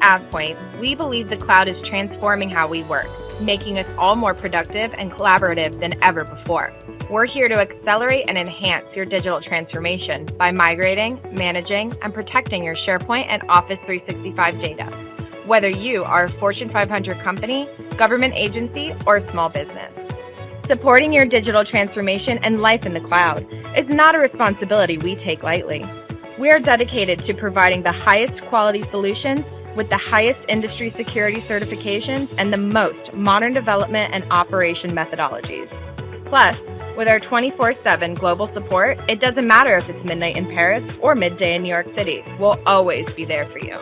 AvePoint, we believe the cloud is transforming how we work, making us all more productive and collaborative than ever before. We're here to accelerate and enhance your digital transformation by migrating, managing, and protecting your SharePoint and Office 365 data, whether you are a Fortune 500 company, government agency, or small business. Supporting your digital transformation and life in the cloud is not a responsibility we take lightly. We are dedicated to providing the highest quality solutions with the highest industry security certifications and the most modern development and operation methodologies. Plus, with our 24/7 global support, it doesn't matter if it's midnight in Paris or midday in New York City. We'll always be there for you.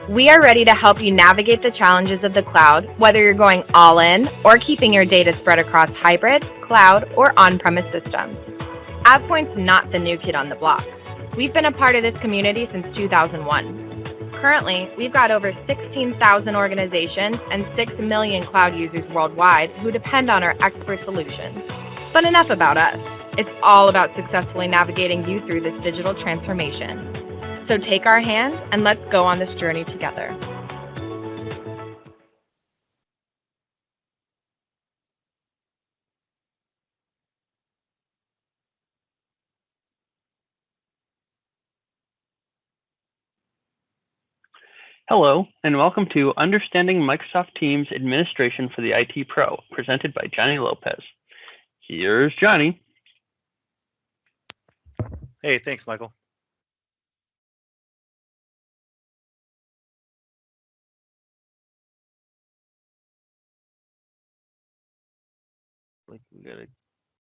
We are ready to help you navigate the challenges of the cloud, whether you're going all in or keeping your data spread across hybrid, cloud, or on-premise systems. AvePoint's not the new kid on the block. We've been a part of this community since 2001. Currently, we've got over 16,000 organizations and 6 million cloud users worldwide who depend on our expert solutions. But enough about us. It's all about successfully navigating you through this digital transformation. So take our hand and let's go on this journey together. Hello, and welcome to Understanding Microsoft Teams Administration for the IT Pro, presented by Johnny Lopez. Here's Johnny. Hey, thanks, Michael.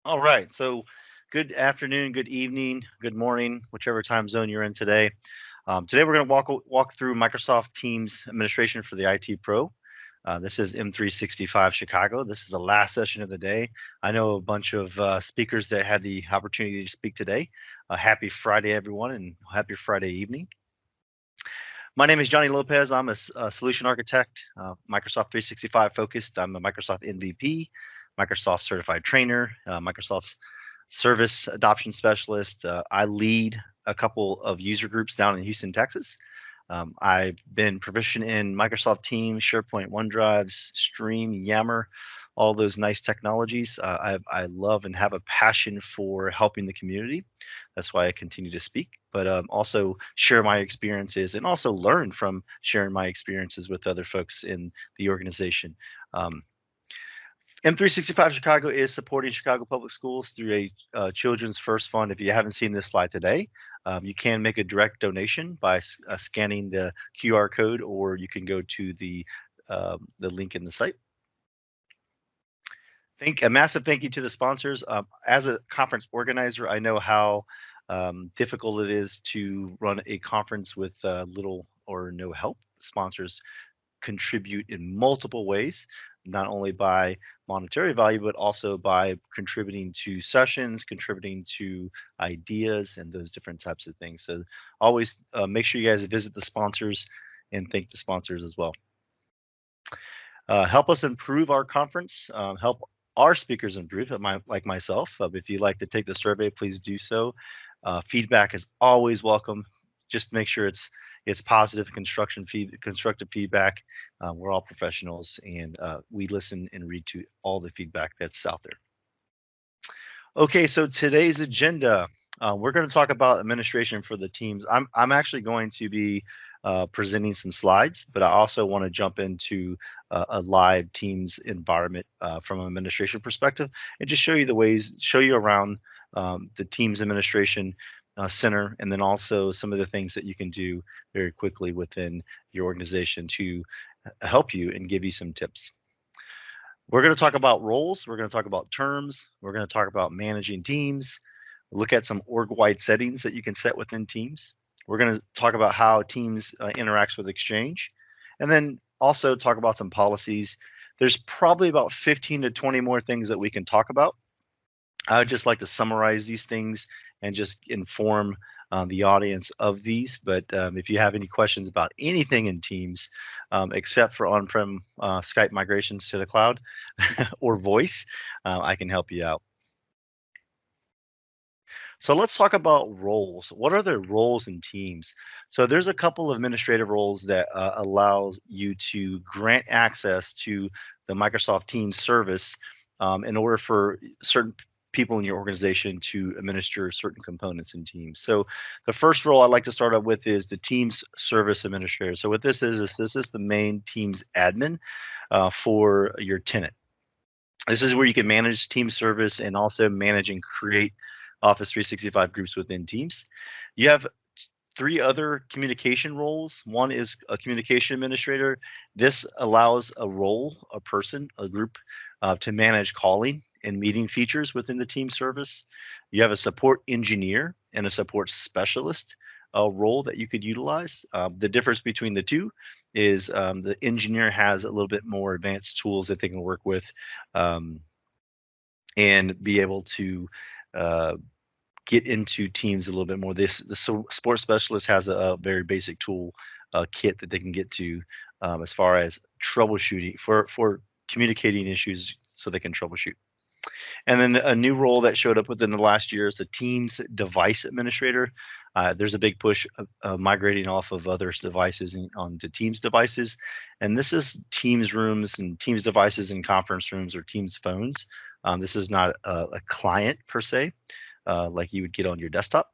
All right, so good afternoon, good evening, good morning, whichever time zone you're in today. Today we're going to walk through Microsoft Teams administration for the IT Pro. This is M365 Chicago. This is the last session of the day. I know a bunch of speakers that had the opportunity to speak today. Happy Friday, everyone, and happy Friday evening. My name is Johnny Lopez. I'm a solution architect, Microsoft 365 focused. I'm a Microsoft MVP, Microsoft certified trainer, Microsoft service adoption specialist. I lead a couple of user groups down in Houston, Texas. I've been proficient in Microsoft Teams, SharePoint, OneDrive, Stream, Yammer, all those nice technologies. I love and have a passion for helping the community. That's why I continue to speak, but also share my experiences and also learn from sharing my experiences with other folks in the organization. M365 Chicago is supporting Chicago Public Schools through a Children's First Fund. If you haven't seen this slide today, you can make a direct donation by scanning the QR code, or you can go to the link in the site. A massive thank you to the sponsors. As a conference organizer, I know how difficult it is to run a conference with little or no help. Sponsors contribute in multiple ways, not only by monetary value, but also by contributing to sessions, contributing to ideas, and those different types of things. So always make sure you guys visit the sponsors and thank the sponsors as well. Help us improve our conference, help our speakers improve, like myself. If you'd like to take the survey, please do so. Feedback is always welcome. Just make sure it's positive, constructive feedback. We're all professionals, and we listen and read to all the feedback that's out there. Okay, so today's agenda, we're going to talk about administration for the teams. I'm actually going to be presenting some slides, but I also want to jump into a live Teams environment from an administration perspective, and just show you around the Teams administration center, and then also some of the things that you can do very quickly within your organization to help you and give you some tips. We're going to talk about roles. We're going to talk about terms. We're going to talk about managing teams. Look at some org-wide settings that you can set within Teams. We're going to talk about how Teams interacts with Exchange, and then also talk about some policies. There's probably about 15 to 20 more things that we can talk about. I would just like to summarize these things and just inform the audience of these. But if you have any questions about anything in Teams, except for on-prem Skype migrations to the cloud or voice, I can help you out. So let's talk about roles. What are the roles in teams? So there's a couple of administrative roles that allows you to grant access to the Microsoft Teams service in order for certain people in your organization to administer certain components in Teams. So the first role I'd like to start out with is the Teams Service Administrator. So what this is this is the main Teams admin for your tenant. This is where you can manage team service and also manage and create Office 365 groups within Teams. You have three other communication roles. One is a communication administrator. This allows a person, a group to manage calling and meeting features within the team service. You have a support engineer and a support specialist role that you could utilize. The difference between the two is the engineer has a little bit more advanced tools that they can work with and be able to get into Teams a little bit more. The support specialist has a very basic tool kit that they can get to as far as troubleshooting for communicating issues so they can troubleshoot. And then a new role that showed up within the last year is the Teams device administrator. There's a big push of migrating off of other devices onto Teams devices. And this is Teams rooms and Teams devices and conference rooms or Teams phones. This is not a client per se, like you would get on your desktop.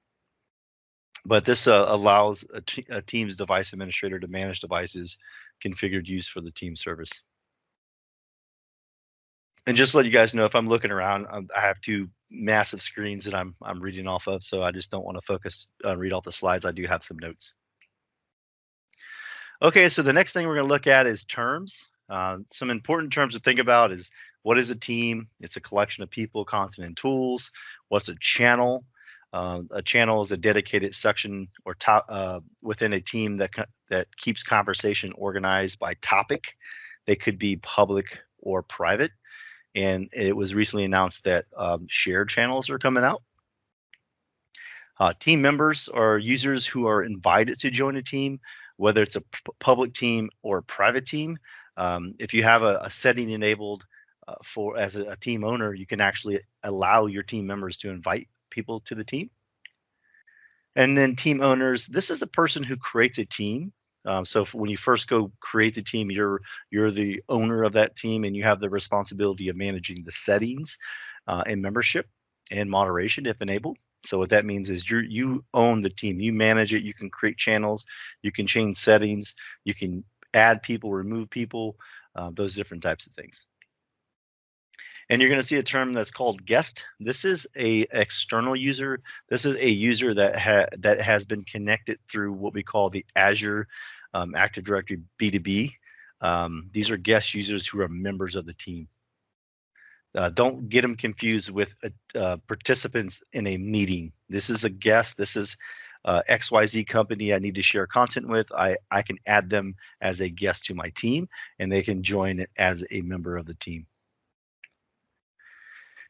But this allows a Teams device administrator to manage devices configured use for the Teams service. And just to let you guys know, if I'm looking around, I have two massive screens that I'm reading off of, so I just don't want to focus read all the slides. I do have some notes. Okay, so the next thing we're going to look at is terms. Some important terms to think about is what is a team? It's a collection of people, content, and tools. What's a channel? A channel is a dedicated section or within a team that keeps conversation organized by topic. They could be public or private. And it was recently announced that shared channels are coming out. Team members are users who are invited to join a team, whether it's a public team or a private team. If you have a setting enabled as a team owner, you can actually allow your team members to invite people to the team. And then team owners, this is the person who creates a team. So when you first go create the team, you're the owner of that team, and you have the responsibility of managing the settings and membership and moderation if enabled. So what that means is you own the team, you manage it, you can create channels, you can change settings, you can add people, remove people, those different types of things. And you're going to see a term that's called guest. This is a external user. This is a user that has been connected through what we call the Azure Active Directory B2B. These are guest users who are members of the team. Don't get them confused with participants in a meeting. This is a guest. This is XYZ company I need to share content with. I can add them as a guest to my team, and they can join it as a member of the team.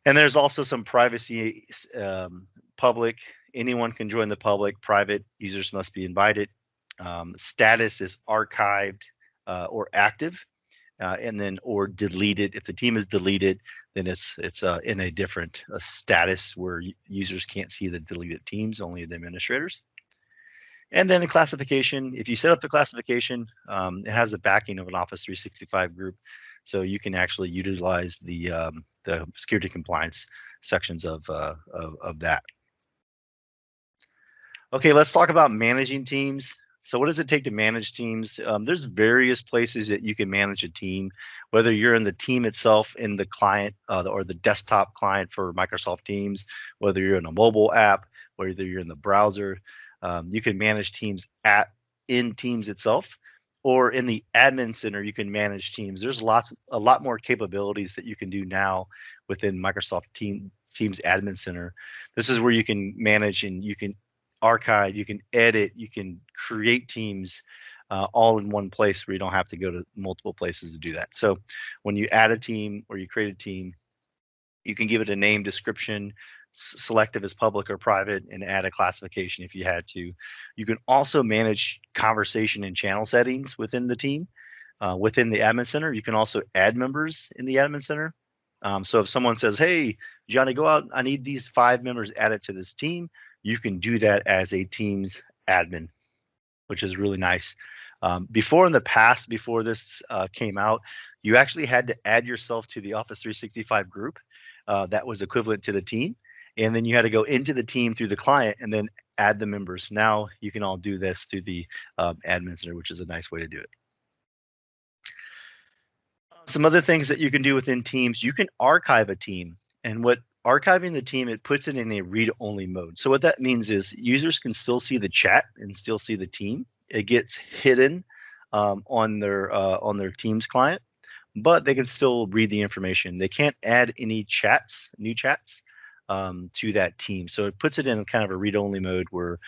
And there's also some privacy, public, anyone can join the public, private, users must be invited. Status is archived or active, and then or deleted. If the team is deleted, then it's in a different status where users can't see the deleted teams, only the administrators. And then the classification, if you set up the classification, it has the backing of an Office 365 group. So you can actually utilize the security compliance sections of that. Okay, let's talk about managing teams. So what does it take to manage teams? There's various places that you can manage a team, whether you're in the team itself, in the client or the desktop client for Microsoft Teams, whether you're in a mobile app, whether you're in the browser. You can manage teams in Teams itself, or in the admin center, you can manage teams. There's a lot more capabilities that you can do now within Microsoft Teams Admin Center. This is where you can manage and you can archive, you can edit, you can create teams all in one place where you don't have to go to multiple places to do that. So when you add a team or you create a team, you can give it a name, description, select if it's public or private, and add a classification if you had to. You can also manage conversation and channel settings within the team. Within the admin center, you can also add members in the admin center. So if someone says, hey, Johnny, go out. I need these 5 members added to this team. You can do that as a team's admin, which is really nice. Before in the past, before this came out, you actually had to add yourself to the Office 365 group that was equivalent to the team. And then you had to go into the team through the client and then add the members. Now you can all do this through the admin center, which is a nice way to do it. Some other things that you can do within Teams, you can archive a team. And what archiving the team, it puts it in a read-only mode. So what that means is users can still see the chat and still see the team. It gets hidden on their Teams client, but they can still read the information. They can't add any chats, new chats, to that team. So it puts it in kind of a read-only mode where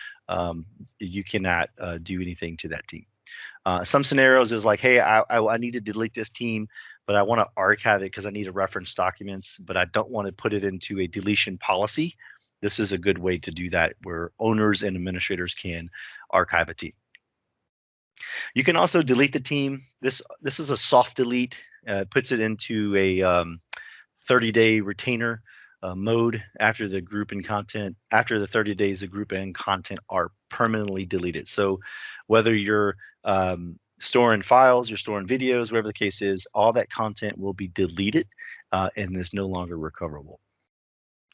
you cannot do anything to that team. Some scenarios is like, hey, I need to delete this team, but I want to archive it because I need to reference documents, but I don't want to put it into a deletion policy. This is a good way to do that where owners and administrators can archive a team. You can also delete the team. This is a soft delete. Puts it into a 30-day retainer mode after the group and content. After the 30 days, the group and content are permanently deleted. So whether you're storing files, you're storing videos, whatever the case is, all that content will be deleted and is no longer recoverable.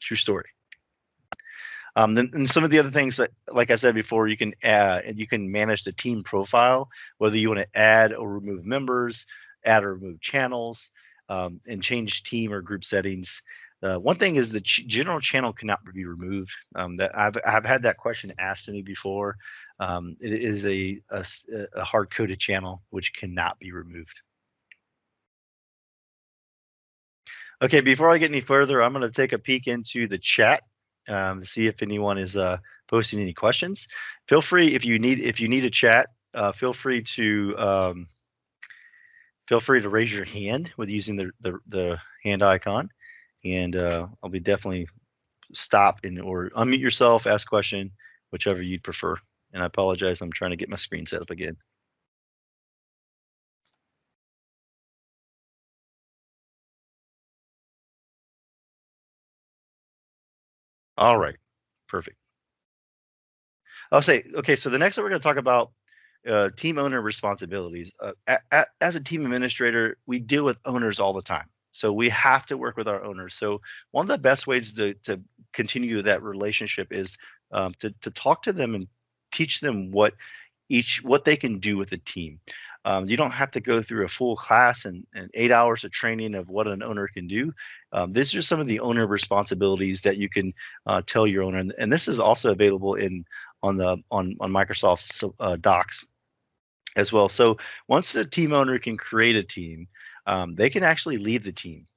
True story. And some of the other things that, like I said before, you can manage the team profile, whether you want to add or remove members, add or remove channels, and change team or group settings. One thing is the general channel cannot be removed. That I've had that question asked to me before. It is a hard-coded channel which cannot be removed. Okay, before I get any further, I'm going to take a peek into the chat to see if anyone is posting any questions. Feel free if you need a chat. Feel free to raise your hand with using the hand icon, and I'll be definitely stop or unmute yourself, ask question, whichever you'd prefer. And I apologize, I'm trying to get my screen set up again. All right, perfect. I'll say, okay, so the next one we're going to talk about team owner responsibilities. As a team administrator, we deal with owners all the time. So we have to work with our owners. So one of the best ways to continue that relationship is to talk to them and teach them what they can do with the team. You don't have to go through a full class and 8 hours of training of what an owner can do. These are some of the owner responsibilities that you can tell your owner, and this is also available on Microsoft Docs as well. So once the team owner can create a team, they can actually leave the team.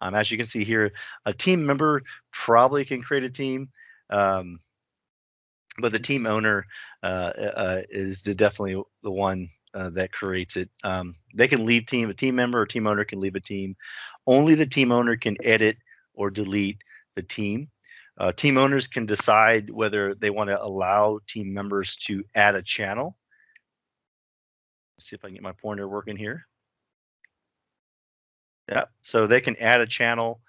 As you can see here, a team member probably can create a team, but the team owner is definitely the one that creates it. They can leave team. A team member or team owner can leave a team. Only the team owner can edit or delete the team. Team owners can decide whether they want to allow team members to add a channel. Let's see if I can get my pointer working here. Yeah, so they can add a channel.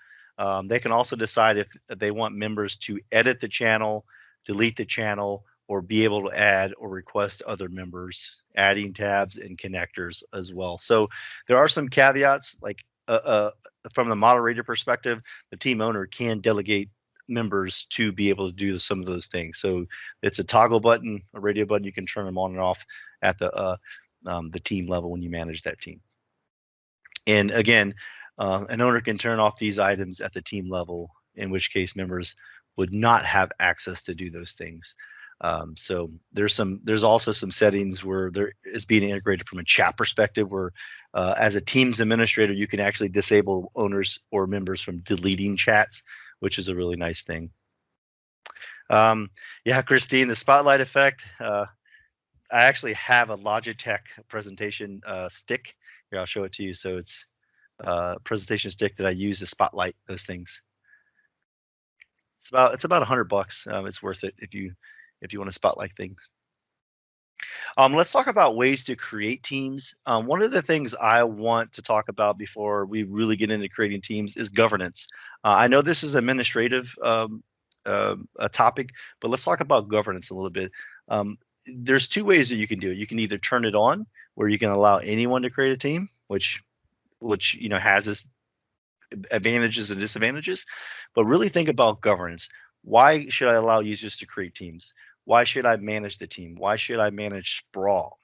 They can also decide if they want members to edit the channel, delete the channel, or be able to add or request other members, adding tabs and connectors as well. So there are some caveats, like from the moderator perspective, the team owner can delegate members to be able to do some of those things. So it's a toggle button, a radio button. You can turn them on and off at the team level when you manage that team. And again, an owner can turn off these items at the team level, in which case members would not have access to do those things. So there's also some settings where there is being integrated from a chat perspective, where as a Teams administrator, you can actually disable owners or members from deleting chats, which is a really nice thing. Yeah, Christine, the spotlight effect. I actually have a Logitech presentation stick. Here, I'll show it to you. So it's a presentation stick that I use to spotlight those things. It's about $100. It's worth it if you want to spotlight things. Let's talk about ways to create teams. One of the things I want to talk about before we really get into creating teams is governance. I know this is administrative a topic, but let's talk about governance a little bit. Um, there's two ways that you can do it. You can either turn it on, where you can allow anyone to create a team, which has its advantages and disadvantages. But really think about governance. Why should I allow users to create teams? Why should I manage the team? Why should I manage sprawl?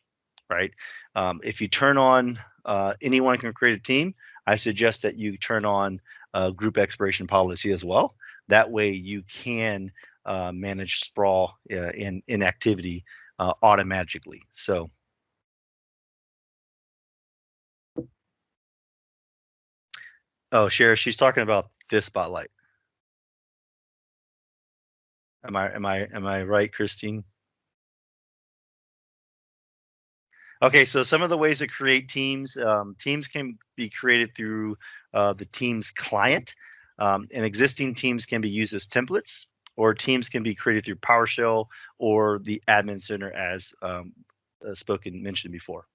Right? If you turn on anyone can create a team, I suggest that you turn on group expiration policy as well. That way you can manage sprawl in activity automatically. So, oh, Shara, she's talking about this spotlight. Am I right, Christine? Okay, so some of the ways to create teams. Teams can be created through the Teams client, and existing teams can be used as templates, or teams can be created through PowerShell or the Admin Center, as mentioned before.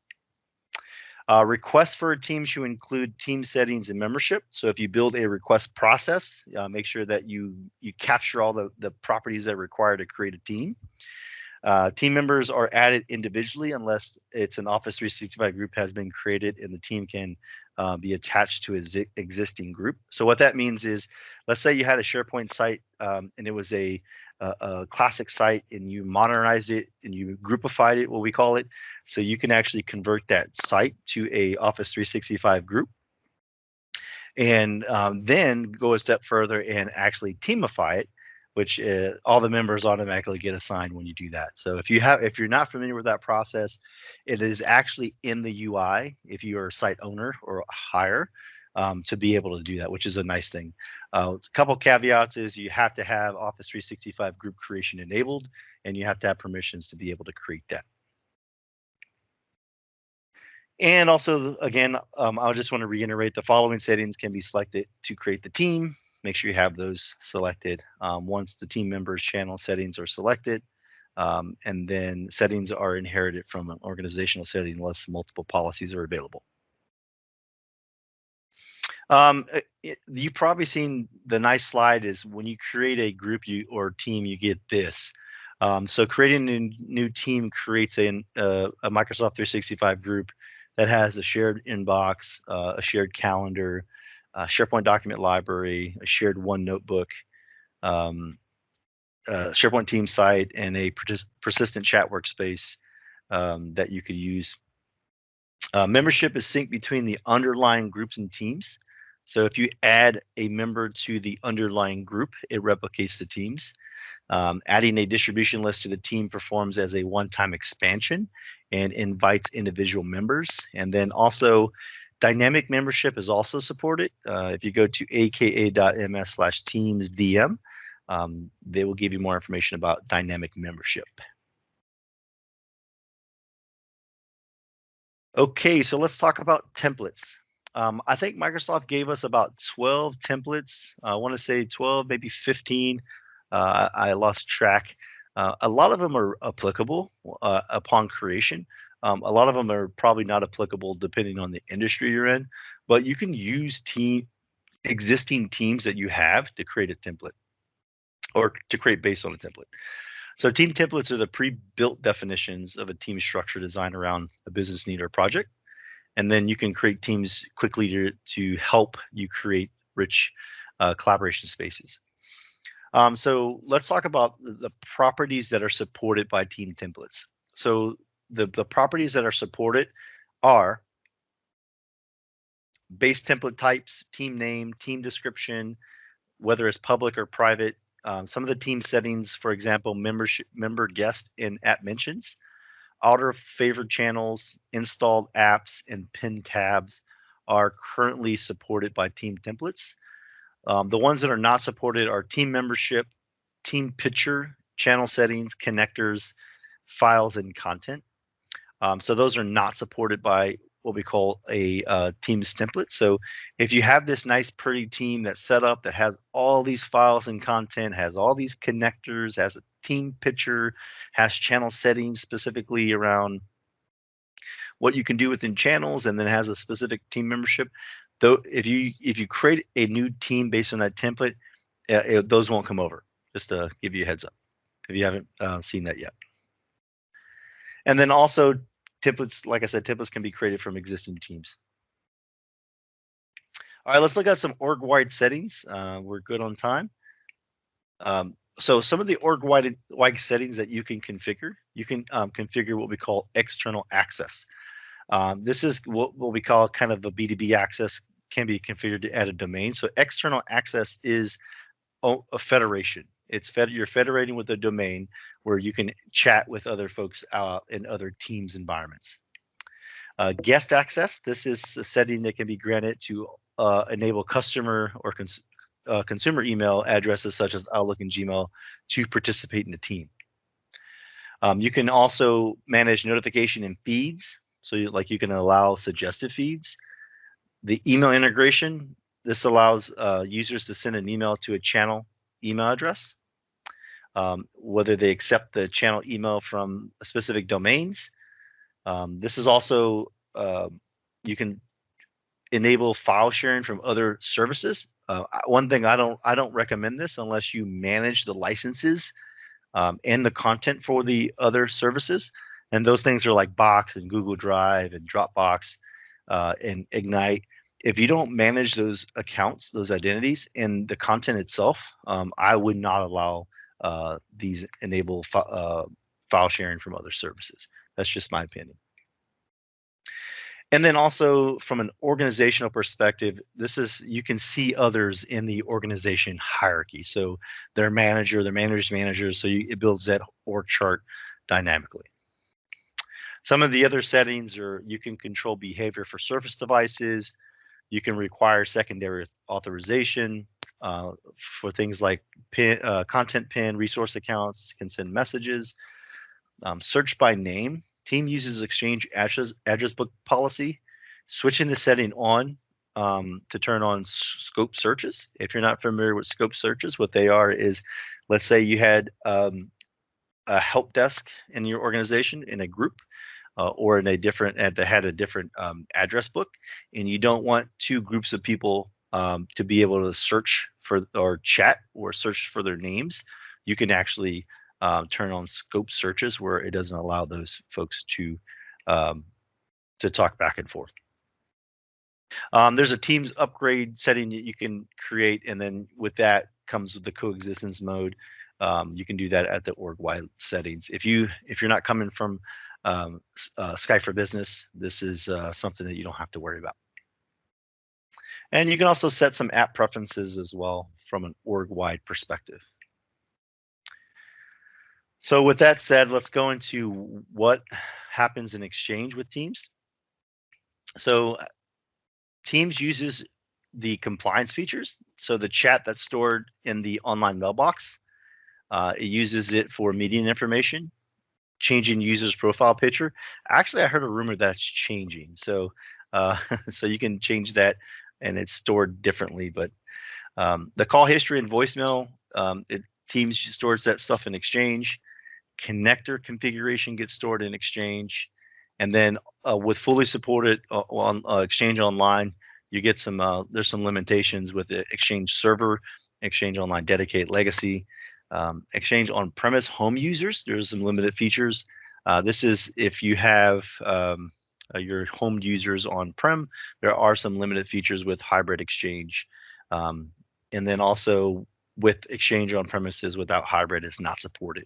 Requests for a team should include team settings and membership. So if you build a request process, make sure that you capture all the properties that are required to create a team. Team members are added individually unless it's an Office 365 group has been created and the team can be attached to an existing group. So what that means is, let's say you had a SharePoint site and it was a classic site, and you modernized it and you groupified it, what we call it. So you can actually convert that site to a Office 365 group, and then go a step further and actually teamify it, which all the members automatically get assigned when you do that. So if you're not familiar with that process, it is actually in the UI if you are a site owner or higher, to be able to do that, which is a nice thing. A couple caveats is you have to have Office 365 group creation enabled, and you have to have permissions to be able to create that. And also, again, I just want to reiterate, the following settings can be selected to create the team. Make sure you have those selected once the team members channel settings are selected. And then settings are inherited from an organizational setting unless multiple policies are available. You've probably seen the nice slide is when you create a group or team, you get this. So creating a new team creates a Microsoft 365 group that has a shared inbox, a shared calendar, a SharePoint document library, a shared one notebook, SharePoint team site, and a persistent chat workspace that you could use. Membership is synced between the underlying groups and teams. So if you add a member to the underlying group, it replicates the teams. Adding a distribution list to the team performs as a one-time expansion and invites individual members. And then also dynamic membership is also supported. If you go to aka.ms/teamsdm, they will give you more information about dynamic membership. Okay, so let's talk about templates. I think Microsoft gave us about 12 templates. I want to say 12, maybe 15. I lost track. A lot of them are applicable upon creation. A lot of them are probably not applicable depending on the industry you're in, but you can use existing teams that you have to create a template or to create based on a template. So team templates are the pre-built definitions of a team structure designed around a business need or project. And then you can create teams quickly to help you create rich collaboration spaces. So let's talk about the properties that are supported by team templates. So the properties that are supported are base template types, team name, team description, whether it's public or private. Some of the team settings, for example, member guest and app mentions, outer favored channels, installed apps, and pinned tabs are currently supported by team templates. The ones that are not supported are team membership, team picture, channel settings, connectors, files, and content. So those are not supported by what we call a Teams template. So if you have this nice pretty team that's set up that has all these files and content, has all these connectors, has team picture, has channel settings specifically around what you can do within channels, and then has a specific team membership. Though if you create a new team based on that template, those won't come over. Just to give you a heads up if you haven't seen that yet. And then also templates, like I said, templates can be created from existing teams. All right, let's look at some org-wide settings. We're good on time. So some of the org-wide settings that you can configure, you can configure what we call external access. This is what we call kind of a B2B access, can be configured to add a domain. So external access is a federation. You're federating with a domain where you can chat with other folks in other teams environments. Guest access, this is a setting that can be granted to enable customer or consumer email addresses such as Outlook and Gmail to participate in the team. You can also manage notification and feeds. So you can allow suggested feeds. The email integration, this allows users to send an email to a channel email address, whether they accept the channel email from specific domains. This is also, you can enable file sharing from other services. One thing, I don't recommend this unless you manage the licenses and the content for the other services. And those things are like Box and Google Drive and Dropbox and Ignite. If you don't manage those accounts, those identities, and the content itself, I would not allow these enable file sharing from other services. That's just my opinion. And then also from an organizational perspective, you can see others in the organization hierarchy. So their manager, their manager's manager, so it builds that org chart dynamically. Some of the other settings are you can control behavior for Surface devices. You can require secondary authorization for things like content pin, resource accounts, can send messages. Search by name. Team uses Exchange address book policy. Switching the setting on to turn on scope searches. If you're not familiar with scope searches, what they are is, let's say you had a help desk in your organization in a group or in a different, that had a different address book, and you don't want two groups of people to be able to search for or chat or search for their names. You can actually turn on scope searches where it doesn't allow those folks to talk back and forth. There's a Teams upgrade setting that you can create, and then with that comes with the coexistence mode. You can do that at the org-wide settings. If you're not coming from Skype for Business, this is something that you don't have to worry about. And you can also set some app preferences as well from an org-wide perspective. So with that said, let's go into what happens in Exchange with Teams. So Teams uses the compliance features. So the chat that's stored in the online mailbox, it uses it for meeting information, changing users' profile picture. Actually, I heard a rumor that's changing. So so you can change that and it's stored differently. But the call history and voicemail, Teams stores that stuff in Exchange. Connector configuration gets stored in Exchange. And then with fully supported on Exchange Online, you get some, there's some limitations with the Exchange Server, Exchange Online Dedicated Legacy, Exchange On-Premise home users. There's some limited features. This is if you have your home users on-prem, there are some limited features with hybrid Exchange. And then also with Exchange on-premises without hybrid, it's not supported.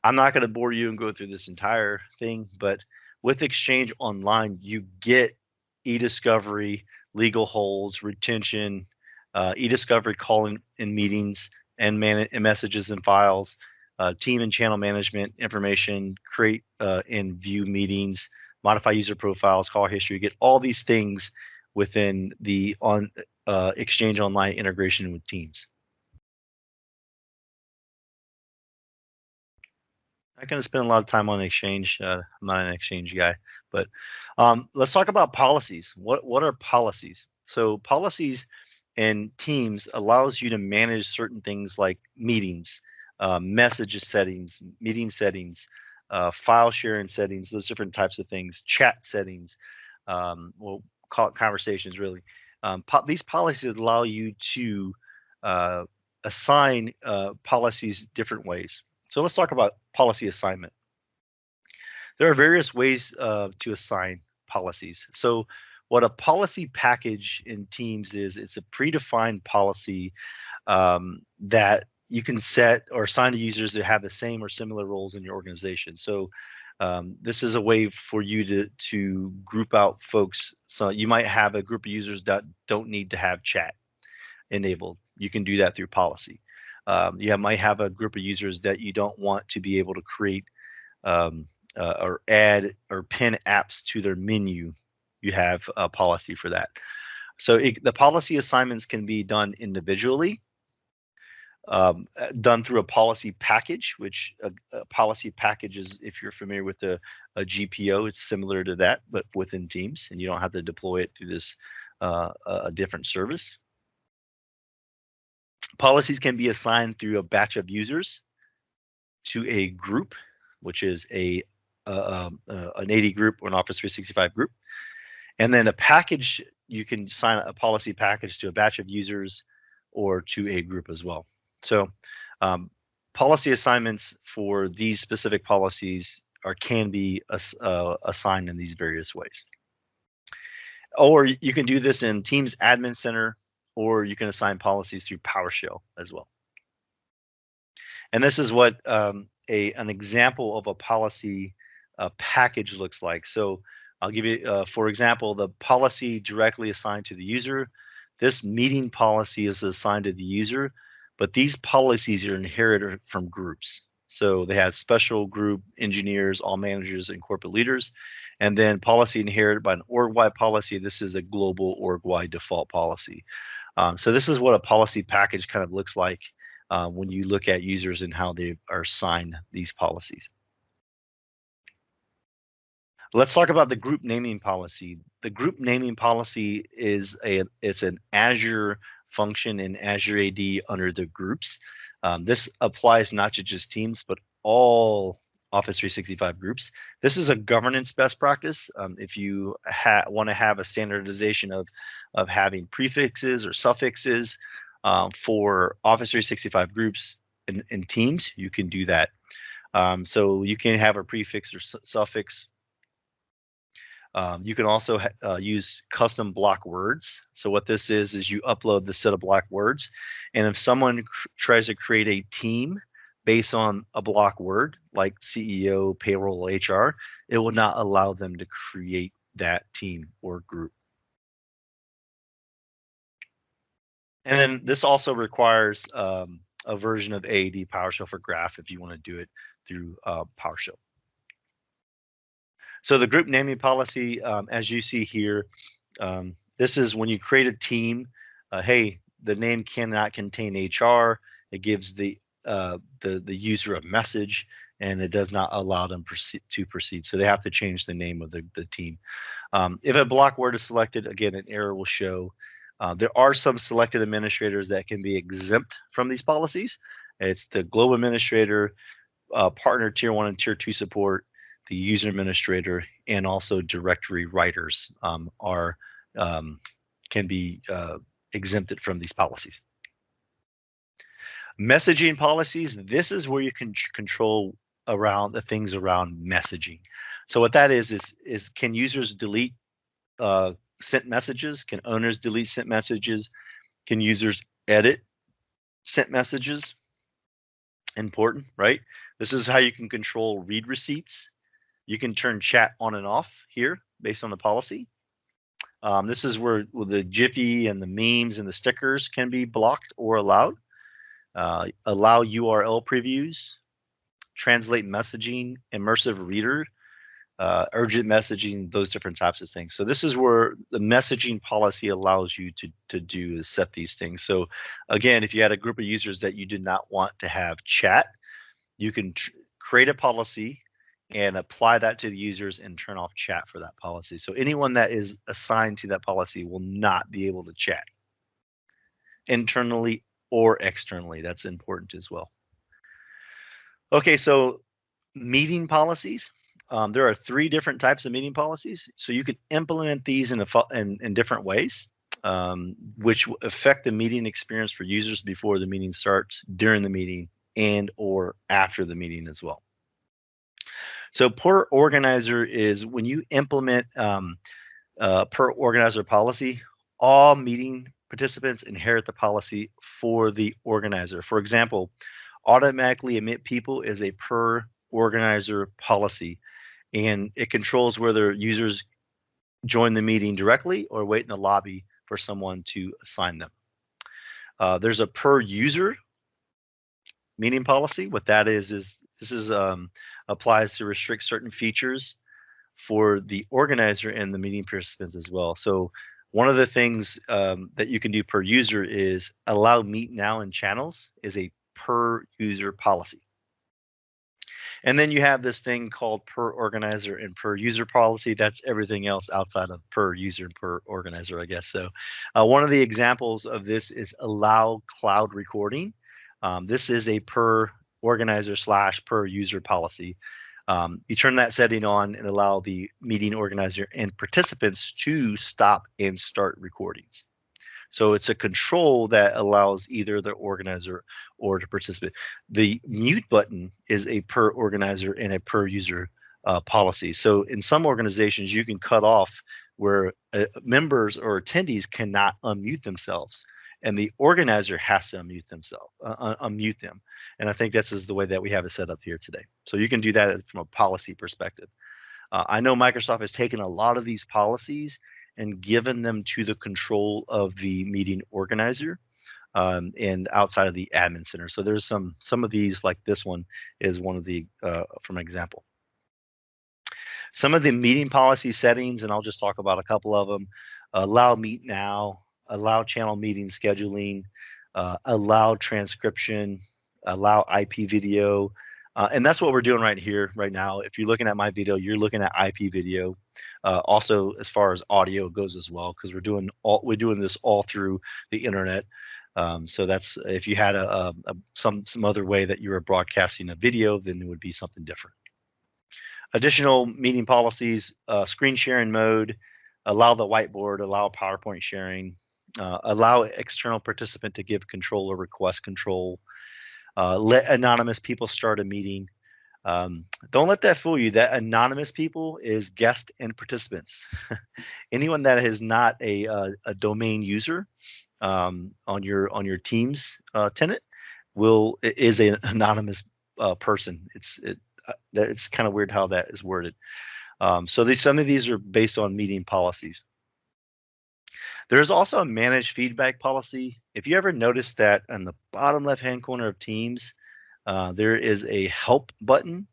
I'm not going to bore you and go through this entire thing, but with Exchange Online, you get e-discovery, legal holds, retention, e-discovery calling in meetings and messages and files, team and channel management information, create and view meetings, modify user profiles, call history. You get all these things within the Exchange Online integration with Teams. I'm going to spend a lot of time on Exchange. I'm not an Exchange guy, but let's talk about policies. What are policies? So policies in Teams allows you to manage certain things like meetings, messages settings, meeting settings, file sharing settings, those different types of things, chat settings, we'll call it conversations really. These policies allow you to assign policies different ways. So let's talk about policy assignment. There are various ways to assign policies. So what a policy package in Teams is, it's a predefined policy that you can set or assign to users that have the same or similar roles in your organization. So this is a way for you to group out folks. So you might have a group of users that don't need to have chat enabled. You can do that through policy. You might have a group of users that you don't want to be able to create or add or pin apps to their menu. You have a policy for that. So the policy assignments can be done individually, done through a policy package, which a policy package is, if you're familiar with a GPO, it's similar to that, but within Teams, and you don't have to deploy it through this a different service. Policies can be assigned through a batch of users to a group, which is an AD group or an Office 365 group. And then a package, you can assign a policy package to a batch of users or to a group as well. So policy assignments for these specific policies can be assigned in these various ways. Or you can do this in Teams Admin Center, or you can assign policies through PowerShell as well. And this is what an example of a policy package looks like. So I'll give you, for example, the policy directly assigned to the user. This meeting policy is assigned to the user, but these policies are inherited from groups. So they have special group engineers, all managers, and corporate leaders. And then policy inherited by an org-wide policy. This is a global org-wide default policy. So this is what a policy package kind of looks like when you look at users and how they are assigned these policies. Let's talk about the group naming policy. The group naming policy is it's an Azure function in Azure AD under the groups. This applies not to just Teams, but all Office 365 groups. This is a governance best practice. If you want to have a standardization of having prefixes or suffixes for Office 365 groups in Teams, you can do that. So you can have a prefix or suffix. You can also use custom block words. So what this is you upload the set of block words, and if someone tries to create a team based on a block word like CEO, payroll, HR, it will not allow them to create that team or group. And then this also requires a version of AAD PowerShell for Graph if you want to do it through PowerShell. So the group naming policy, as you see here, this is when you create a team. Hey, the name cannot contain HR. It gives the user a message, and it does not allow them to proceed. So they have to change the name of the team. If a block word is selected, again, an error will show. There are some selected administrators that can be exempt from these policies. It's the global administrator, partner tier 1 and tier 2 support, the user administrator, and also directory writers can be exempted from these policies. Messaging policies, this is where you can control around the things around messaging. So what that is can users delete sent messages? Can owners delete sent messages? Can users edit sent messages? Important, right? This is how you can control read receipts. You can turn chat on and off here based on the policy. This is where the Jiffy and the memes and the stickers can be blocked or allowed. Allow URL previews, translate messaging, immersive reader, urgent messaging, those different types of things. So this is where the messaging policy allows you to do is set these things. So again, if you had a group of users that you did not want to have chat, you can create a policy and apply that to the users and turn off chat for that policy. So anyone that is assigned to that policy will not be able to chat internally or externally. That's important as well. Okay, so meeting policies. There are 3 different types of meeting policies. So you can implement these in different ways, which affect the meeting experience for users before the meeting starts, during the meeting, and or after the meeting as well. So per organizer is when you implement per organizer policy, all meeting participants inherit the policy for the organizer. For example, automatically admit people is a per organizer policy, and it controls whether users join the meeting directly or wait in the lobby for someone to assign them. There's a per user meeting policy. What that is this is applies to restrict certain features for the organizer and the meeting participants as well. So one of the things that you can do per user is allow meet now in channels is a per user policy. And then you have this thing called per organizer and per user policy. That's everything else outside of per user and per organizer, I guess. So one of the examples of this is allow cloud recording. This is a per organizer / per user policy. You turn that setting on and allow the meeting organizer and participants to stop and start recordings. So it's a control that allows either the organizer or the participant. The mute button is a per organizer and a per user policy. So in some organizations, you can cut off where members or attendees cannot unmute themselves, and the organizer has to unmute them. And I think this is the way that we have it set up here today. So you can do that from a policy perspective. I know Microsoft has taken a lot of these policies and given them to the control of the meeting organizer and outside of the admin center. So there's some of these, like this one is one of the from an example. Some of the meeting policy settings, and I'll just talk about a couple of them. Allow meet now, allow channel meeting scheduling, allow transcription, allow IP video. And that's what we're doing right now. If you're looking at my video, you're looking at IP video. Also, as far as audio goes as well, because we're doing this all through the internet. So that's if you had some other way that you were broadcasting a video, then it would be something different. Additional meeting policies: screen sharing mode, allow the whiteboard, allow PowerPoint sharing, allow external participant to give control or request control. Let anonymous people start a meeting. Don't let that fool you. That anonymous people is guest and participants. Anyone that is not a domain user on your Teams tenant is an anonymous person. It's kind of weird how that is worded. So some of these are based on meeting policies. There's also a manage feedback policy. If you ever notice that on the bottom left-hand corner of Teams, there is a help button,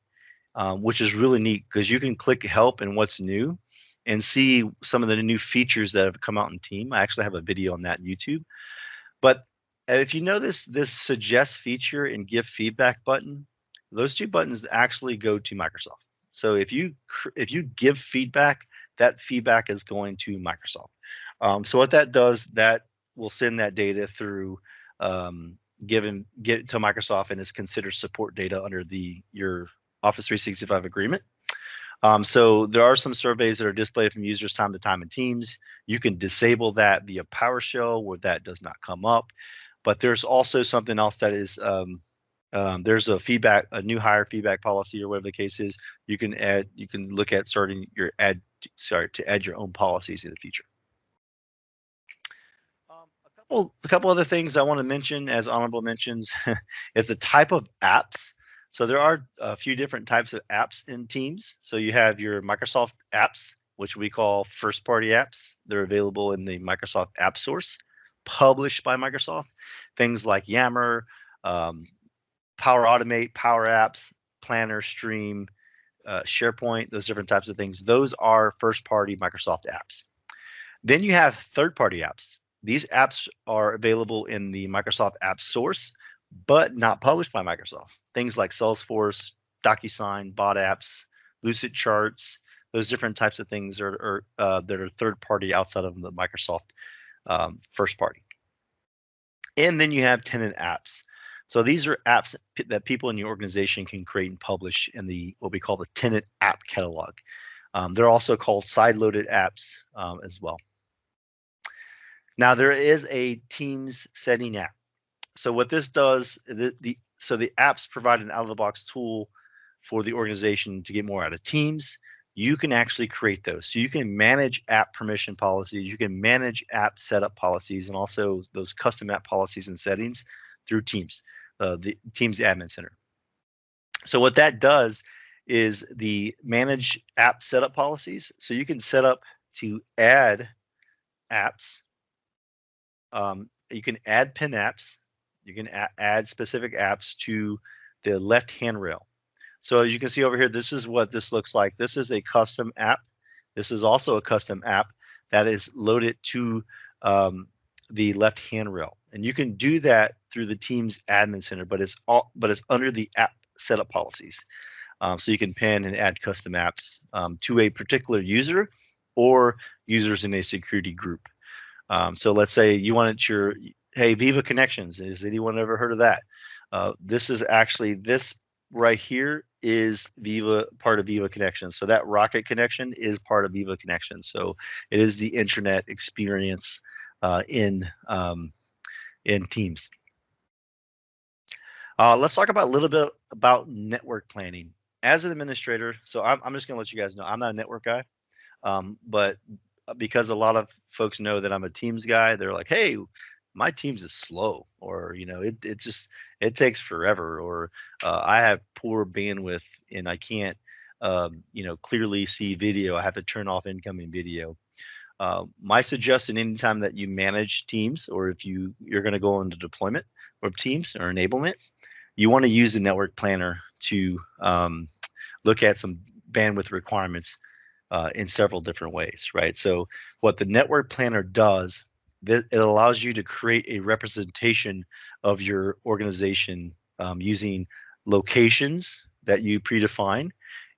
which is really neat because you can click help and what's new and see some of the new features that have come out in Team. I actually have a video on that on YouTube. But if you notice this suggest feature and give feedback button, those 2 buttons actually go to Microsoft. So if you give feedback, that feedback is going to Microsoft. So what that does, that will send that data through, get it to Microsoft, and is considered support data under your Office 365 agreement. So there are some surveys that are displayed from users time to time in Teams. You can disable that via PowerShell where that does not come up. But there's also something else that is there's a new hire feedback policy, or whatever the case is. You can look at to add your own policies in the future. A couple other things I want to mention as honorable mentions is the type of apps. So there are a few different types of apps in Teams. So you have your Microsoft apps, which we call first-party apps. They're available in the Microsoft App Source, published by Microsoft. Things like Yammer, Power Automate, Power Apps, Planner, Stream, SharePoint, those different types of things. Those are first-party Microsoft apps. Then you have third-party apps. These apps are available in the Microsoft App Source, but not published by Microsoft. Things like Salesforce, DocuSign, Bot Apps, Lucid Charts, those different types of things are that are third-party outside of the Microsoft first party. And then you have tenant apps. So these are apps that people in your organization can create and publish in what we call the tenant app catalog. They're also called side-loaded apps as well. Now there is a Teams setting app. So what this does, so the apps provide an out-of-the-box tool for the organization to get more out of Teams. You can actually create those. So you can manage app permission policies, you can manage app setup policies, and also those custom app policies and settings through Teams, the Teams Admin Center. So what that does is the manage app setup policies. So you can set up to add apps. You can add pin apps. You can add specific apps to the left-hand rail. So as you can see over here, this is what this looks like. This is a custom app. This is also a custom app that is loaded to the left-hand rail, and you can do that through the Teams Admin Center. But it's under the app setup policies. So you can pin and add custom apps to a particular user or users in a security group. So let's say you wanted hey, Viva Connections. Has anyone ever heard of that? This is actually, this right here is part of Viva Connections. So that Rocket connection is part of Viva Connections. So it is the intranet experience in Teams. Let's talk about a little bit about network planning. As an administrator, so I'm just gonna let you guys know, I'm not a network guy, but because a lot of folks know that I'm a Teams guy, they're like, hey, my Teams is slow, or it takes forever, or I have poor bandwidth and I can't clearly see video. I have to turn off incoming video. My suggestion, anytime that you manage Teams, or if you're going to go into deployment of Teams or enablement, you want to use the network planner to look at some bandwidth requirements in several different ways, right? So what the network planner does, it allows you to create a representation of your organization using locations that you predefine,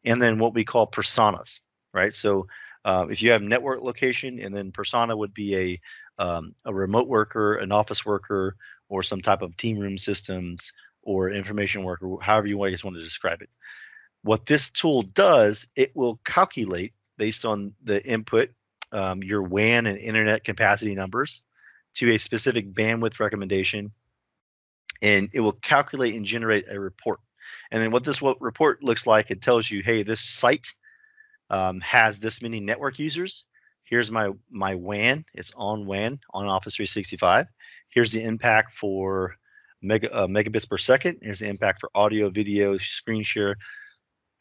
and then what we call personas, right? So if you have network location, and then persona would be a remote worker, an office worker, or some type of team room systems or information worker, however you guys want to describe it. What this tool does, it will calculate based on the input, your WAN and internet capacity numbers to a specific bandwidth recommendation, and it will calculate and generate a report. And then what this report looks like, it tells you, hey, this site has this many network users. Here's my WAN. It's on WAN on Office 365. Here's the impact for megabits per second. Here's the impact for audio, video, screen share,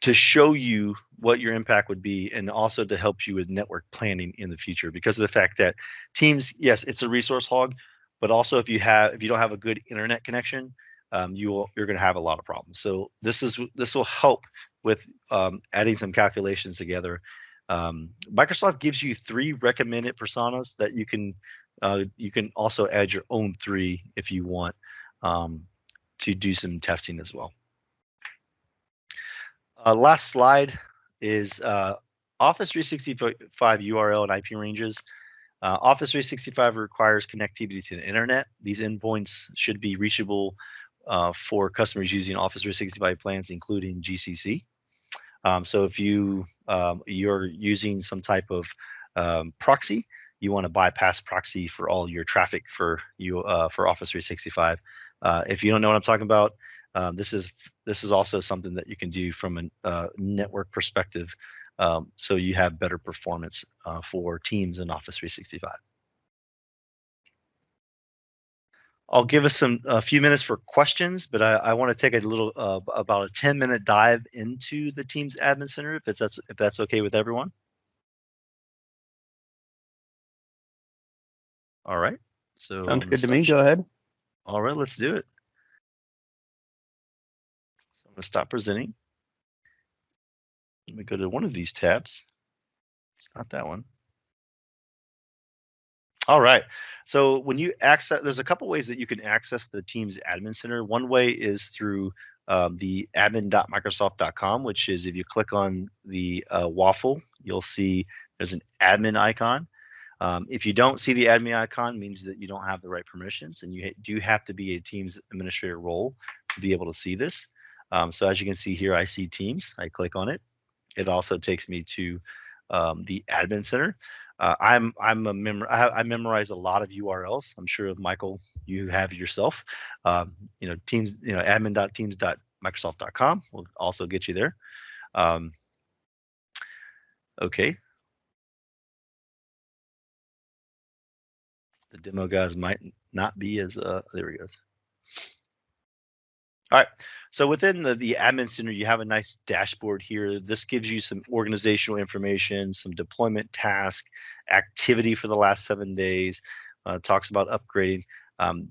to show you what your impact would be, and also to help you with network planning in the future, because of the fact that Teams, yes, it's a resource hog, but also if you don't have a good internet connection, you're going to have a lot of problems. So this will help with adding some calculations together. Microsoft gives you 3 recommended personas that you can also add your own 3 if you want to do some testing as well. Last slide is Office 365 URL and IP ranges. Office 365 requires connectivity to the internet. These endpoints should be reachable for customers using Office 365 plans, including GCC. So if you're using some type of proxy, you want to bypass proxy for all your traffic for Office 365. If you don't know what I'm talking about, this is also something that you can do from a network perspective, so you have better performance for Teams in Office 365. I'll give us a few minutes for questions, but I want to take a little about a 10-minute dive into the Teams Admin Center, if that's okay with everyone. All right. So sounds good to me. Go ahead. All right, let's do it. So I'm going to stop presenting. Let me go to one of these tabs. It's not that one. All right. So when you access, there's a couple ways that you can access the Teams Admin Center. One way is through the admin.microsoft.com, which is if you click on the waffle, you'll see there's an admin icon. If you don't see the admin icon, it means that you don't have the right permissions, and you do have to be a Teams administrator role to be able to see this. So as you can see here, I see Teams. I click on it. It also takes me to the admin center. I'm a member. I memorize a lot of URLs. I'm sure, Michael, you have yourself. Teams. Admin.teams.microsoft.com will also get you there. Okay. The demo guys might not be as there he goes. All right. So within the admin center, you have a nice dashboard here. This gives you some organizational information, some deployment task, activity for the last 7 days, talks about upgrading.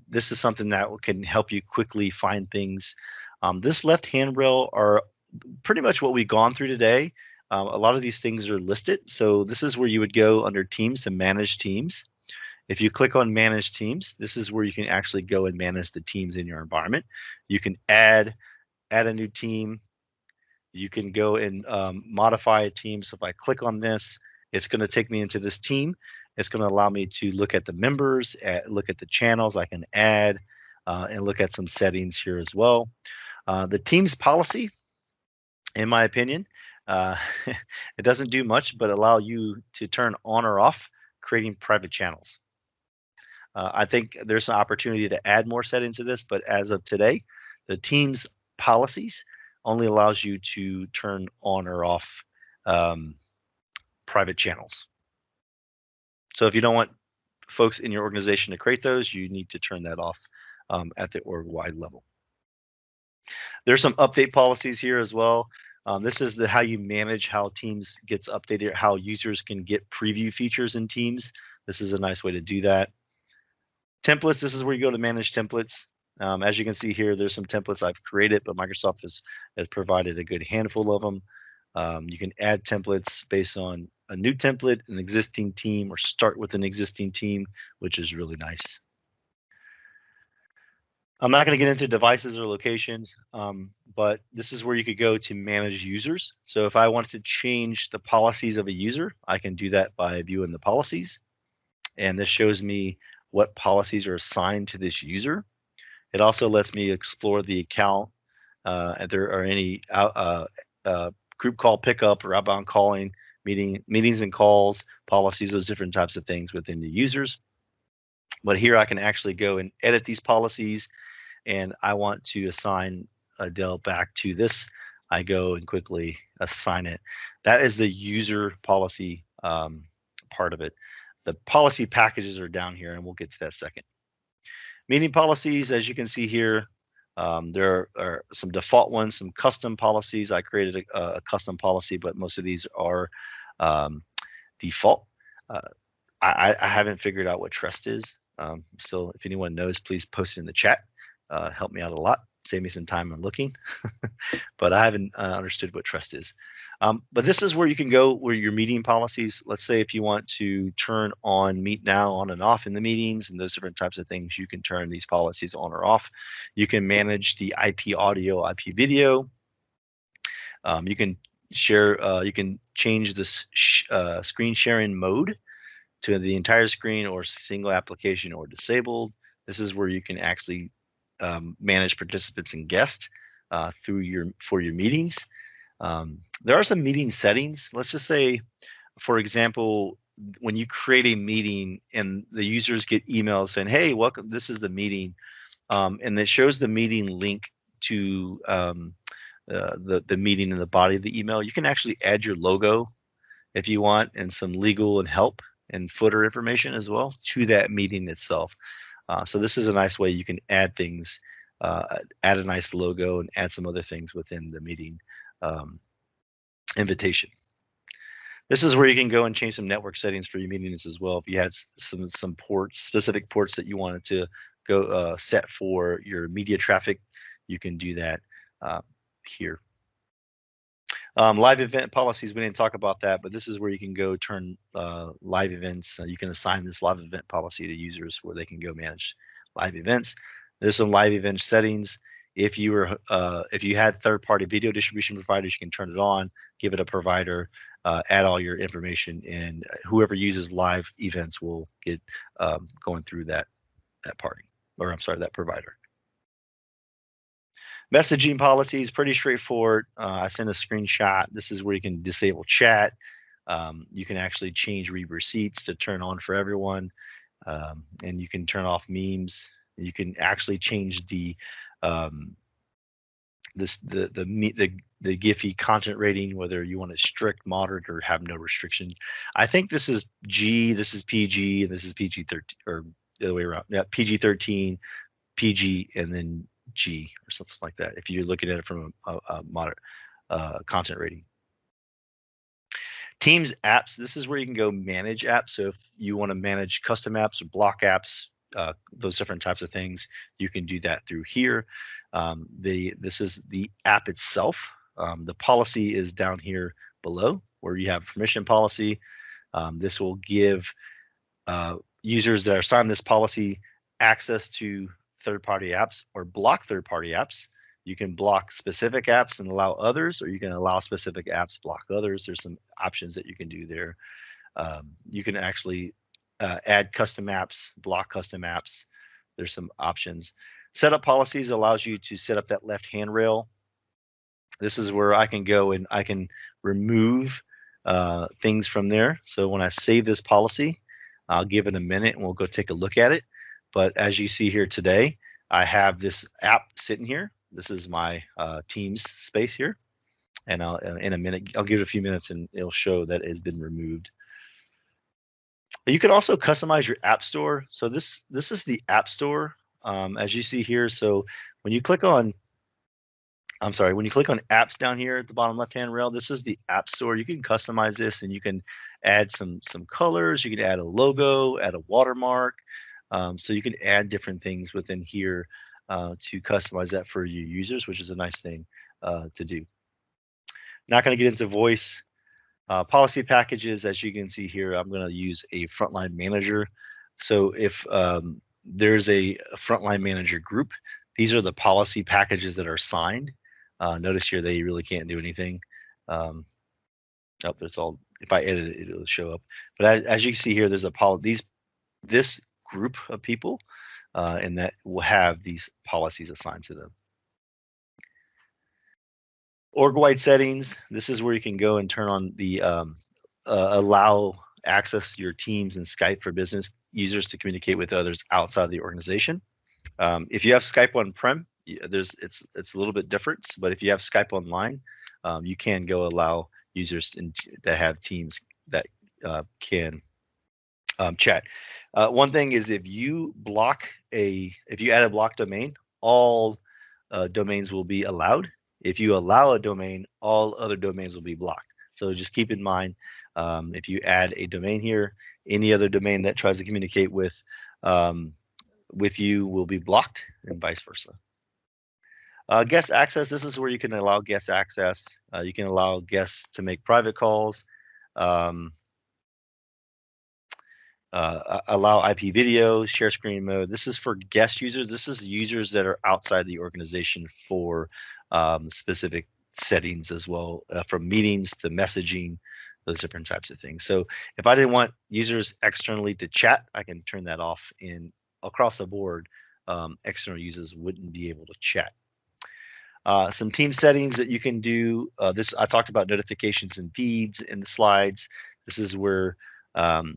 This is something that can help you quickly find things. This left handrail are pretty much what we've gone through today. A lot of these things are listed. So this is where you would go under Teams to manage teams. If you click on Manage Teams, this is where you can actually go and manage the teams in your environment. You can add a new team. You can go and modify a team. So if I click on this, it's going to take me into this team. It's going to allow me to look at the members, look at the channels I can add, and look at some settings here as well. The team's policy, in my opinion, it doesn't do much, but allow you to turn on or off creating private channels. I think there's an opportunity to add more settings to this, but as of today, the team's policies only allows you to turn on or off private channels. So if you don't want folks in your organization to create those, you need to turn that off at the org-wide level. There's some update policies here as well. This is how you manage how Teams gets updated, how users can get preview features in Teams. This is a nice way to do that. Templates, this is where you go to manage templates. As you can see here, there's some templates I've created, but Microsoft has provided a good handful of them. You can add templates based on a new template, an existing team, or start with an existing team, which is really nice. I'm not going to get into devices or locations, but this is where you could go to manage users. So if I wanted to change the policies of a user, I can do that by viewing the policies. And this shows me what policies are assigned to this user. It also lets me explore the account. If there are any group call pickup or outbound calling, meetings and calls, policies, those different types of things within the users. But here I can actually go and edit these policies, and I want to assign Adele back to this. I go and quickly assign it. That is the user policy part of it. The policy packages are down here, and we'll get to that second. Meeting policies, as you can see here, there are some default ones, some custom policies. I created a custom policy, but most of these are default. I haven't figured out what trust is. So if anyone knows, please post it in the chat. Help me out a lot. Save me some time on looking. But I haven't understood what trust is. But this is where you can go where your meeting policies, let's say if you want to turn on Meet Now on and off in the meetings and those different types of things, you can turn these policies on or off. You can manage the IP audio, IP video. You can share, you can change this screen sharing mode to the entire screen or single application or disabled. This is where you can actually manage participants and guests for your meetings. There are some meeting settings. Let's just say, for example, when you create a meeting and the users get emails saying, "Hey, welcome. This is the meeting," and it shows the meeting link to the meeting in the body of the email. You can actually add your logo if you want, and some legal and help and footer information as well to that meeting itself. So this is a nice way you can add things, add a nice logo, and add some other things within the meeting invitation. This is where you can go and change some network settings for your meetings as well. If you had some ports, specific ports that you wanted to go set for your media traffic, you can do that here. Live event policies, we didn't talk about that, but this is where you can go turn live events. You can assign this live event policy to users where they can go manage live events. There's some live event settings. If you had third-party video distribution providers, you can turn it on, give it a provider, add all your information, and whoever uses live events will get going through that party, or I'm sorry, that provider. Messaging policy is pretty straightforward. I sent a screenshot. This is where you can disable chat. You can actually change read receipts to turn on for everyone, and you can turn off memes. You can actually change the the Giphy content rating, whether you want it strict, moderate, or have no restrictions. I think this is G, this is PG, and this is PG-13, or the other way around. Yeah, PG-13, PG, and then G, or something like that, if you're looking at it from a moderate content rating. Teams apps, this is where you can go manage apps. So if you want to manage custom apps or block apps, those different types of things, you can do that through here. This is the app itself. The policy is down here below where you have permission policy. This will give users that are assigned this policy access to third-party apps or block third-party apps. You can block specific apps and allow others, or you can allow specific apps, block others. There's some options that you can do there. You can actually add custom apps, block custom apps. There's some options. Setup policies allows you to set up that left handrail. This is where I can go and I can remove things from there. So when I save this policy, I'll give it a minute and we'll go take a look at it. But as you see here today, I have this app sitting here. This is my Teams space here. And I'll, in a minute, I'll give it a few minutes and it'll show that it has been removed. You can also customize your app store. So this is the app store, as you see here. So when you click on, when you click on apps down here at the bottom left-hand rail, this is the app store. You can customize this and you can add some colors. You can add a logo, add a watermark. So you can add different things within here to customize that for your users, which is a nice thing to do. Not going to get into voice. Policy packages, as you can see here, I'm going to use a frontline manager. So if there's a frontline manager group, these are the policy packages that are signed. Notice here they really can't do anything. It's all, if I edit it, it'll show up. But as you can see here, there's this group of people, and that will have these policies assigned to them. Orgwide settings, this is where you can go and turn on the allow access to your Teams and Skype for business users to communicate with others outside the organization. If you have Skype on-prem, it's a little bit different, but if you have Skype online, you can go allow users that have Teams that can chat. One thing is if you add a block domain, all domains will be allowed. If you allow a domain, all other domains will be blocked. So just keep in mind, if you add a domain here, any other domain that tries to communicate with you will be blocked, and vice versa. Guest access, this is where you can allow guest access. You can allow guests to make private calls, allow IP videos, share screen mode. This is for guest users. This is users that are outside the organization for specific settings as well, from meetings to messaging, those different types of things. So if I didn't want users externally to chat, I can turn that off. And across the board, external users wouldn't be able to chat. Some team settings that you can do. I talked about notifications and feeds in the slides. This is where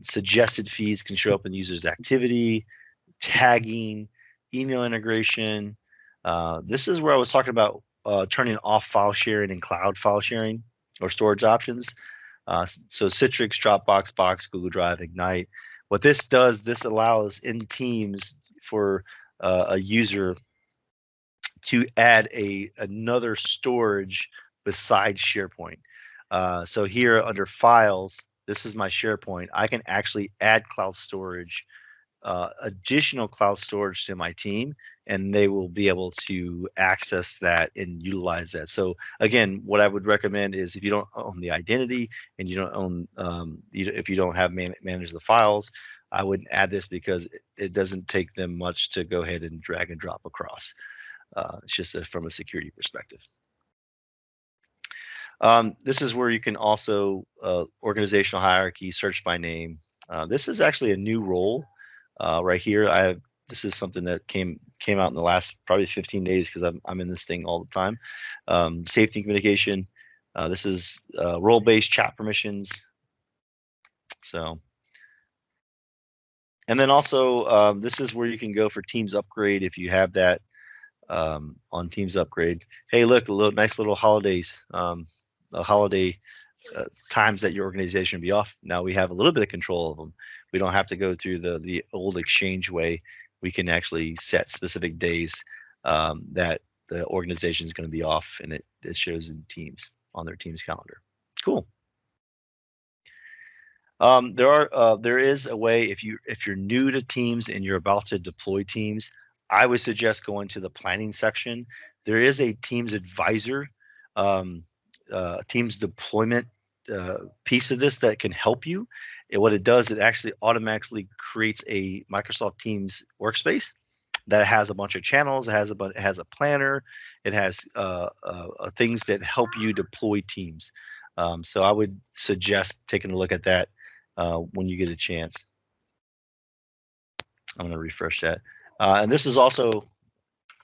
suggested feeds can show up in the user's activity, tagging, email integration. This is where I was talking about turning off file sharing and cloud file sharing or storage options. So Citrix, Dropbox, Box, Google Drive, Ignite. What this does, this allows in Teams for a user to add another storage besides SharePoint. So here under Files, this is my SharePoint. I can actually add cloud storage, additional cloud storage to my team, and they will be able to access that and utilize that. So again, what I would recommend is if you don't own the identity and you don't own, if you don't have manage the files, I wouldn't add this because it doesn't take them much to go ahead and drag and drop across. It's just from a security perspective. This is where you can also organizational hierarchy, search by name. This is actually a new role right here. This is something that came out in the last probably 15 days because I'm in this thing all the time. Safety and communication. This is role-based chat permissions. So, and then also this is where you can go for Teams upgrade if you have that on Teams upgrade. Hey, look, nice little holidays. Holiday times that your organization will be off. Now we have a little bit of control of them. We don't have to go through the old Exchange way. We can actually set specific days that the organization is going to be off, and it shows in Teams on their Teams calendar. Cool. There is a way if you're new to Teams and you're about to deploy Teams, I would suggest going to the planning section. There is a Teams advisor, Teams deployment piece of this that can help you. And what it does, it actually automatically creates a Microsoft Teams workspace that has a bunch of channels. It has a planner. It has things that help you deploy Teams. So I would suggest taking a look at that when you get a chance. I'm going to refresh that. And this is also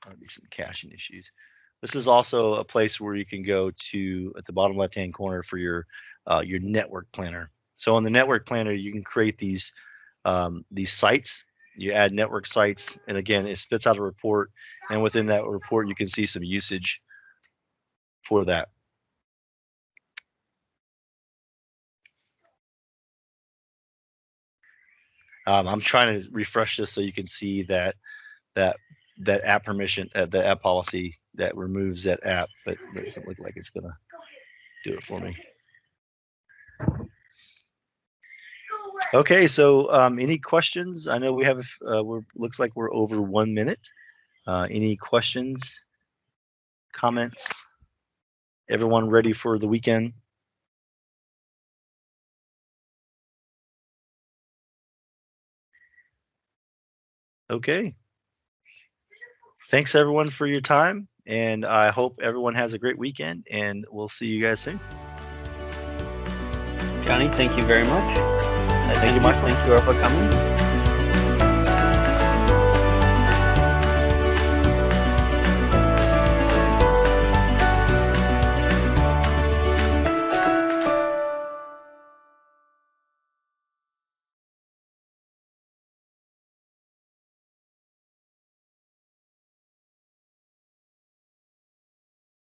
some caching issues. This is also a place where you can go to at the bottom left-hand corner for your network planner. So on the network planner, you can create these sites. You add network sites, and again, it spits out a report. And within that report, you can see some usage for that. I'm trying to refresh this so you can see that app permission, the app policy that removes that app, but it doesn't look like it's gonna do it for me. Okay, so any questions? I know we have. Looks like we're over 1 minute. Any questions, comments? Everyone ready for the weekend? Okay. Thanks everyone for your time, and I hope everyone has a great weekend, and we'll see you guys soon. Johnny, thank you very much. Thank you, Michael. Thank you all for coming.